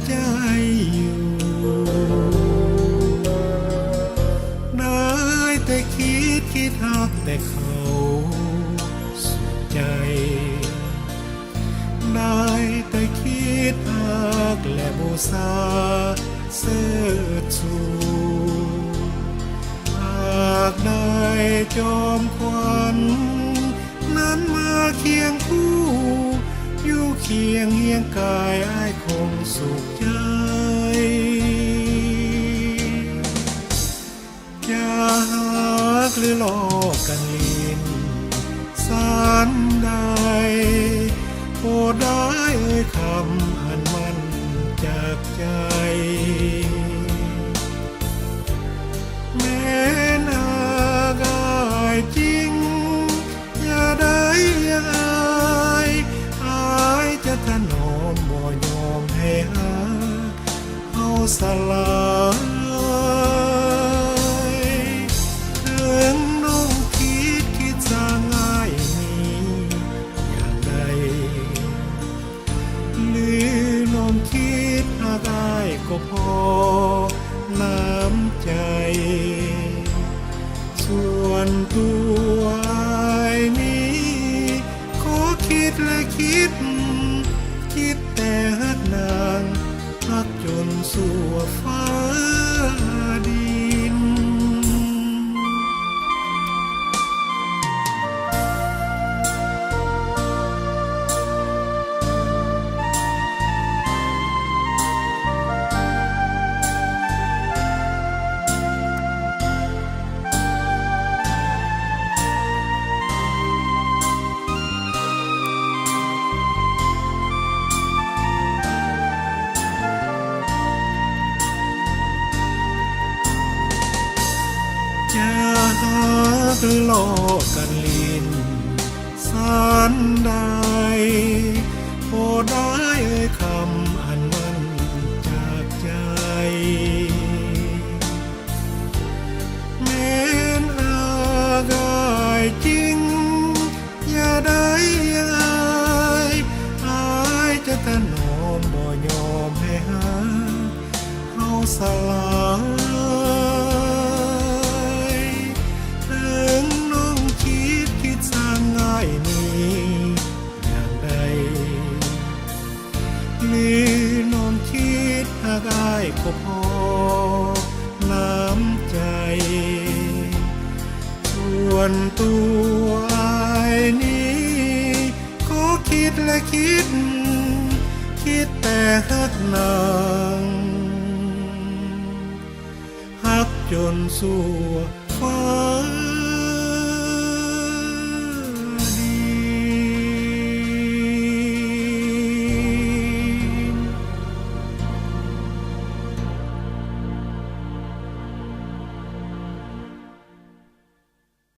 ใจอยู่ได้แต่คิดหักแต่เขาสุดใจได้แต่คิดหักและบูชาเสิร์ชสู่หากได้จอมขวัญนั้นมาเคียงคู่อยู่เคียงเฮียงกายอ้ายคงสุขใจอย่าหักหรือหลอกกันลินสารใดโปรดได้เอ่ยคำอันมันจากใจแม้นาอายจริงอย่าได้ยังอายจะถนอมบ่ยอมให้หาเฮาสลายถึงน้องคิดจะง่ายนี้อย่างใดหรือน้องคิดหากอายก็พอน้ำใจส่วนตัวอายนี้ขอคิดและคิดแต่หักนางหักจนสู่ฟ้าดินจะหักหรือหลอกกันลินสารใดโปรดได้เอ่ยคำอันมันจากใจแม้นอายจริงอย่าได้ยังอายจะถนอมบ่ยอมให้หาเฮาสลายถึงน้องคิดสร้างง่ายนี้อย่างใดหรือน้องคิดหากอายก็พอน้ำใจส่วนตัวอายนี้ขอคิดและคิดแต่หักนางหักจนสู่ฟ้า